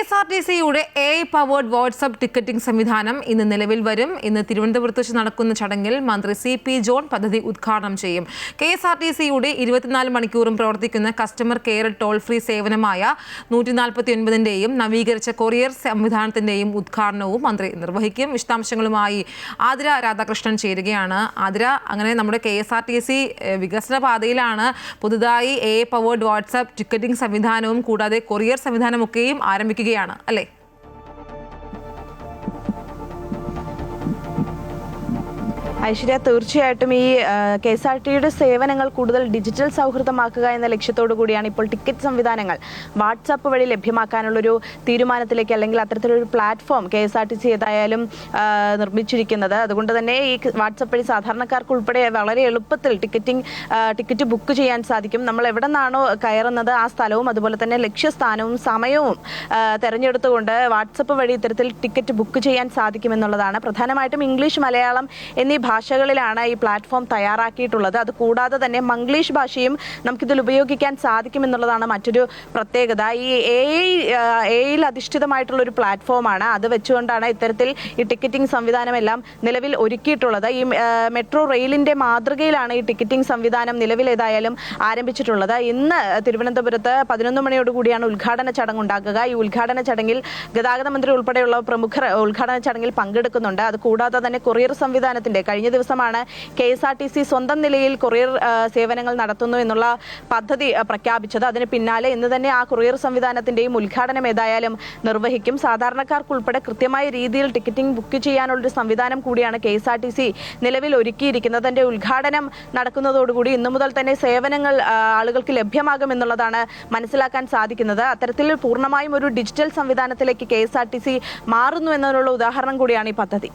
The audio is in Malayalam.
KSRTCയുടെ AI പവേർഡ് വാട്സ്ആപ്പ് ടിക്കറ്റിംഗ് സംവിധാനം ഇന്ന് നിലവിൽ വരും. ഇന്ന് തിരുവനന്തപുരത്ത് വെച്ച് നടക്കുന്ന ചടങ്ങിൽ മന്ത്രി CP ജോൺ പദ്ധതി ഉദ്ഘാടനം ചെയ്യും. KSRTCയുടെ 24 മണിക്കൂറും പ്രവർത്തിക്കുന്ന കസ്റ്റമർ കെയർ ടോൾ ഫ്രീ സേവനമായ 149ന്റെയും നവീകരിച്ച കൊറിയർ സംവിധാനത്തിന്റെയും ഉദ്ഘാടനവും മന്ത്രി നിർവഹിക്കും. വിശദാംശങ്ങളുമായി ആതിര രാധാകൃഷ്ണൻ ചേരുകയാണ്. ആതിര, അങ്ങനെ നമ്മുടെ KSRTC വികസന പാതയിലാണ്. പുതുതായി AI പവേർഡ് വാട്സ്ആപ്പ് ടിക്കറ്റിംഗ് സംവിധാനവും കൂടാതെ കൊറിയർ സംവിധാനമൊക്കെയും ആരംഭിക്കുകയാണ് അല്ലേ? ഐശ്വര്യ, തീർച്ചയായിട്ടും ഈ KSRTCയുടെ സേവനങ്ങൾ കൂടുതൽ ഡിജിറ്റൽ സൗഹൃദമാക്കുക എന്ന ലക്ഷ്യത്തോടു കൂടിയാണ് ഇപ്പോൾ ടിക്കറ്റ് സംവിധാനങ്ങൾ വാട്സാപ്പ് വഴി ലഭ്യമാക്കാനുള്ളൊരു തീരുമാനത്തിലേക്ക്, അല്ലെങ്കിൽ അത്തരത്തിലൊരു പ്ലാറ്റ്ഫോം KSRTC ഏതായാലും നിർമ്മിച്ചിരിക്കുന്നത്. അതുകൊണ്ട് തന്നെ ഈ വാട്സാപ്പ് വഴി സാധാരണക്കാർക്ക് ഉൾപ്പെടെ വളരെ എളുപ്പത്തിൽ ടിക്കറ്റ് ബുക്ക് ചെയ്യാൻ സാധിക്കും. നമ്മൾ എവിടെ നിന്നാണോ കയറുന്നത് ആ സ്ഥലവും അതുപോലെ തന്നെ ലക്ഷ്യസ്ഥാനവും സമയവും തിരഞ്ഞെടുത്തുകൊണ്ട് വാട്സാപ്പ് വഴി ഇത്തരത്തിൽ ടിക്കറ്റ് ബുക്ക് ചെയ്യാൻ സാധിക്കുമെന്നുള്ളതാണ്. പ്രധാനമായിട്ടും ഇംഗ്ലീഷ്, മലയാളം എന്നീ ഭാഷകളിലാണ് ഈ പ്ലാറ്റ്ഫോം തയ്യാറാക്കിയിട്ടുള്ളത്. അതുകൂടാതെ തന്നെ മംഗ്ലീഷ് ഭാഷയും നമുക്കിതിൽ ഉപയോഗിക്കാൻ സാധിക്കുമെന്നുള്ളതാണ് മറ്റൊരു പ്രത്യേകത. ഈ AI അധിഷ്ഠിതമായിട്ടുള്ളൊരു പ്ലാറ്റ്ഫോമാണ്. അത് വെച്ചുകൊണ്ടാണ് ഇത്തരത്തിൽ ഈ ടിക്കറ്റിംഗ് സംവിധാനമെല്ലാം നിലവിൽ ഒരുക്കിയിട്ടുള്ളത്. ഈ മെട്രോ റെയിലിന്റെ മാതൃകയിലാണ് ഈ ടിക്കറ്റിംഗ് സംവിധാനം നിലവിൽ ഏതായാലും ആരംഭിച്ചിട്ടുള്ളത്. ഇന്ന് തിരുവനന്തപുരത്ത് 11 മണിയോടുകൂടിയാണ് ഉദ്ഘാടന ചടങ്ങ് ഉണ്ടാകുക. ഈ ഉദ്ഘാടന ചടങ്ങിൽ ഗതാഗത മന്ത്രി ഉൾപ്പെടെയുള്ള പ്രമുഖർ ഉദ്ഘാടന ചടങ്ങിൽ പങ്കെടുക്കുന്നുണ്ട്. അതുകൂടാതെ തന്നെ കൊറിയർ സംവിധാനത്തിന്റെ കഴിഞ്ഞ ദിവസമാണ് KSRTC സ്വന്തം നിലയിൽ കൊറിയർ സേവനങ്ങൾ നടത്തുന്നു എന്നുള്ള പദ്ധതി പ്രഖ്യാപിച്ചത്. അതിന് പിന്നാലെ ഇന്ന് തന്നെ ആ കൊറിയർ സംവിധാനത്തിന്റെയും ഉദ്ഘാടനം ഏതായാലും നിർവഹിക്കും. സാധാരണക്കാർക്കുൾപ്പെടെ കൃത്യമായ രീതിയിൽ ടിക്കറ്റിംഗ് ബുക്ക് ചെയ്യാനുള്ളൊരു സംവിധാനം കൂടിയാണ് KSRTC നിലവിൽ ഒരുക്കിയിരിക്കുന്നത്. അതിന്റെ ഉദ്ഘാടനം നടക്കുന്നതോടുകൂടി ഇന്നു മുതൽ തന്നെ സേവനങ്ങൾ ആളുകൾക്ക് ലഭ്യമാകുമെന്നുള്ളതാണ് മനസ്സിലാക്കാൻ സാധിക്കുന്നത്. അത്തരത്തിൽ പൂർണ്ണമായും ഒരു ഡിജിറ്റൽ സംവിധാനത്തിലേക്ക് KSRTC മാറുന്നു എന്നതിനുള്ള ഉദാഹരണം കൂടിയാണ് ഈ പദ്ധതി.